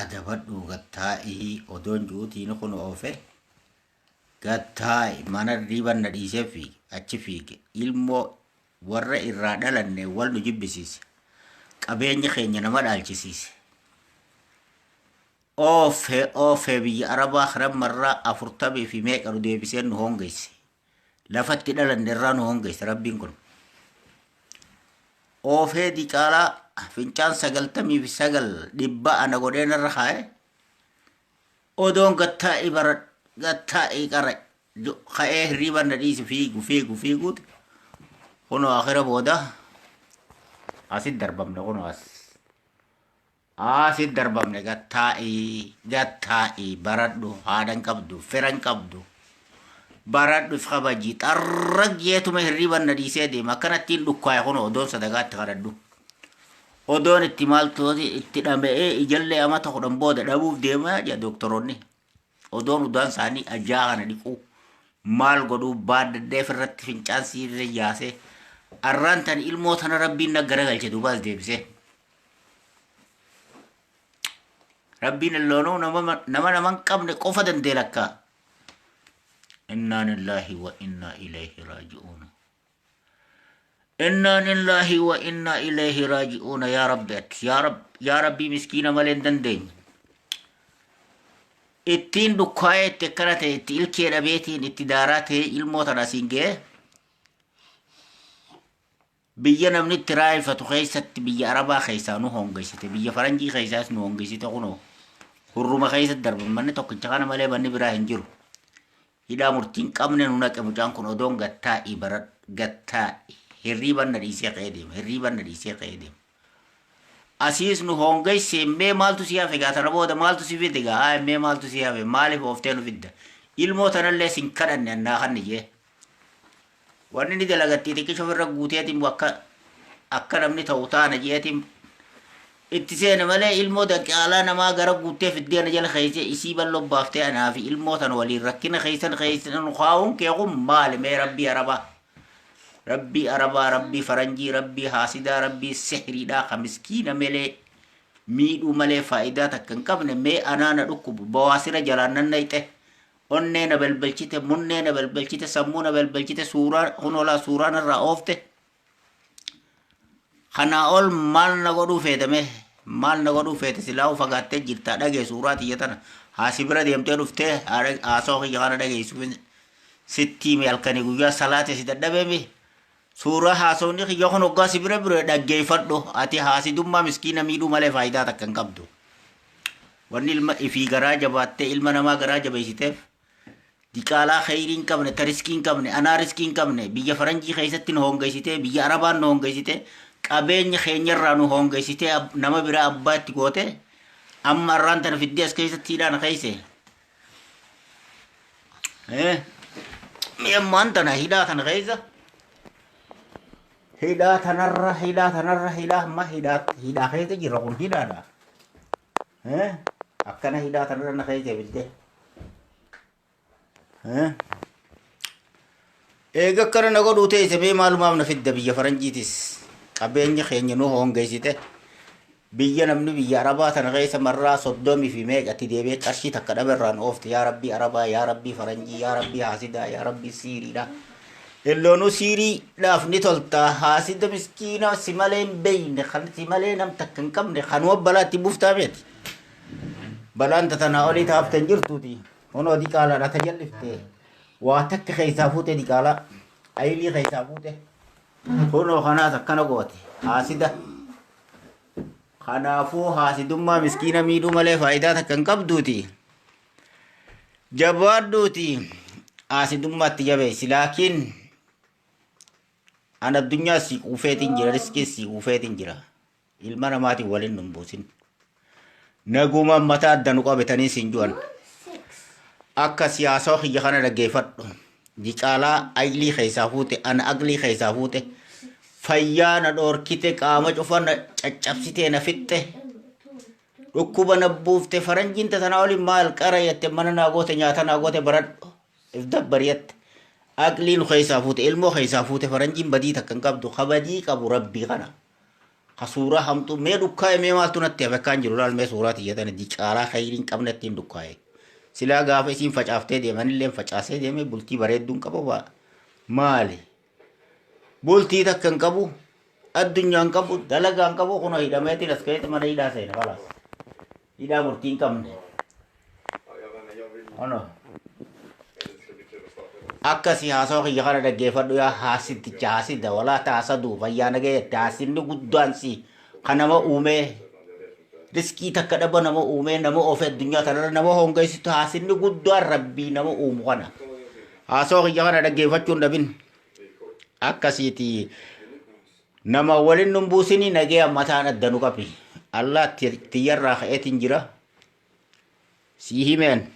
adabadhu gattaa'i odoon juutiin kun oofe gattaa'i mana riban na dhiisee fiige achi fiige ilmoo warra irraa dhalanne wal nu jibbisiise qabeenya keenya nama dhaalchisiise oofe biyya arabaa karan marraa 40 fi meeqa nu deebiseen nu hongeyse lafatti dhalanne irraa nu hongeyse rabbiin kun oofee diqaalaa fincaan 99 dhibba ana godheen irra kaa'e odoon gattaa'i bara gattaa'i qara ka'ee hirriban na dhiise fiiguuti kunoo akhira booda asit darbamne kunoo asit darbamne gattaa'i baradhu haadhan qabdu firan qabdu baradhu if kabajii xarrag yeetuma hirriban na dhiisee deema akkanattiin dhukkaa'e kunoo odoon sadagaatti kadhadhu odoon itti maaltooti itti dhama'ee ijallee amata 10 booda dhabuuf deemaa jedha doktoroonni odoon udaan isaanii ajaa kana dhiquu maal godhuu baadaddeef irratti fincaan siirre yaasee arraan tan ilmoo tana rabbiin na garagalche duubaas deebisee rabbiin illoonuu nama naman qabne qofa dandee lakkaa innaa lillahi wa innaa ilayhi raaji'uun inna lillahi wa inna ilayhi raji'un ya rabbi ya rabbi miskiina malen dandeenye ittiin dukkaa'ee itti akkana ta'e itti ilkee dhabeetiin itti daaraa ta'e ilmoo tana asiin ga'e biyya namni itti raayifatu keessatti biyya arabaa keessaa nu hongeessite biyya faranjii keessaas nu hongeessite kunoo hurruma keessatti darban manni tokkicha kana malee banni biraa hin jiru hidhaa murtiin qabne nu naqe mucaan kun odoon gattaa'i bara gattaa'i hirriban na dhiisee qe'ee deema asiis nu hongeyse mee maaltu si hafe gaatana booda maaltu si fide gaa mee maaltu si hafe maaliif ooftee nu fidda ilmoo tanallee sin kadhanne annaa kanni jee wanni ni dalagattii xiqqisha ofirra guuteetiin akka namni ta'u taana jeetiin itti seene malee ilmoo daqiiqaa namaa gara guutee fiddeena jala keeyse isii bal'oo baaftee anaa fi ilmoo tan waliin rakkina keeysan kaa'uun kee kun maali mee rabbii arabaa rabbi arabaa rabbi faranjii rabbi haasidaa rabbi sihriidhaa ka miskiina malee miidhuu malee faayidaa takka hin qabne mee anaana dhukkubu bawaasira jalaan nannayxe onnee na balbalchite munnee na balbalchite sammuu na balbalchite suuraa hunolaa suuraan irraa oofte kanaa ol maal na godhuu feete silaa'u fagaattee jirtaa dhagee suuraa tiyya tana haasi bira deemtee dhuftee haasoo kiyya kana dhageessuuf sittiime halkanii guyyaa salaate si dadhabeemi suuraa haasawni kiyya kun hoggaa si bira dhaggeeffadhu ati haasidummaa miskiina miidhuu malee faayidaa takka hin qabdu wanni ilma ifii garaa jabaattee ilma namaa garaa jabeessiteef diqaalaa khayrii hin qabne ta riskii hin qabne anaa riskii hin qabne biyya faranjii keessatti nu hongeessitee biyya arabaan nu hongeessitee qabeenya keenyarraa nu hongeessitee nama biraa abbaa itti goote amma arraan tana fiddee as keessatti hidhaan keeyse mi'ammaan tana hidhaa tana keessa hidhaa keessa jirra kun hidhaadha akkana hidhaa tanarra na keessa fiddee eega akkana na godhuu teesse mee maalumaaf na fidda biyya faranjiitis qabeenya keenya nu hongeessite biyya namni biyya arabaa tana keessa marraa 30 fi meeqatti deebee qarshii takka dhaberraan oofte yaa rabbii arabaa yaa rabbii faranjii yaa rabbii haasidaa yaa rabbii siiriidha illoonu siiriidhaaf ni tolta haasida miskiina si malee hin beeyne kan si malee nam takka hin qabne kanuma balaatti buuftaa beeti balaan tatanaa olii taaftan jirtuuti hunoo diqaalaadha tajallifte waa takka keessaa fuute diqaalaa ayilii keessaa fuute hunoo kanaas akkana goote haasida kanaafuu haasidummaa miskiina miidhuu malee faayidaa takka hin qabduuti jabaadhuuti haasidummaatti jabeessi laakiin an addunyaa si quufeetiin jira riskii si quufeetiin jira ilma namaatiin waliin nun buusin naguma mataa addanu qabatanii siin ju'an akka siyaasaa kiyya kana dhaggeeffadhu diqaalaa aylii keessaa fuute ana aglii keessaa fuute fayyaa na dhoorkite qaama cufa na caccabsitee na fixxe dhukkuba na buufte faranjiin tana olin maal qara yette mana naa goote nyaata naa goote baradhu if dabbariyette aqliin keessaa fuute ilmoo keessaa fuute faranjiin badii takka hin qabdu kabadii qabu rabbii kana Kasura hamtu mee dukkaa'e mee maaltu natti hafe akkaan jiru laal mee suuraa tiyyatan di caalaa khayriin qabne ittiin dukkaa'e. Silaa gaafa isiin facaaftee deemanillee facaasee deemee bultii bareedduun qaba waa. Maali? Bultii takka hin qabu, addunyaan qabu, dalagaan qabu kunoo hidhameetiin as ka'eeti mana hidhaa seena kalaas. Hidhaa murtii hin qabne. Ono. Akkasii haasawaa kiyya kana dhaggeeffadhu yaa haasinticha haasinta walaa taasadu fayyaana ga'eetti haasinni guddaan si kan nama uumee riskii takka dhaba nama uumee nama ofe addunyaa tanarra nama hongeessitu haasinni guddaan rabbii nama uumu kana. Haasawaa kiyya kana dhaggeeffachuun dhabin akkasiiti nama waliin nun buusini nagee ammataan addanu qabi. Allah tiyyarraa ka'eetiin jira. Sii himeen.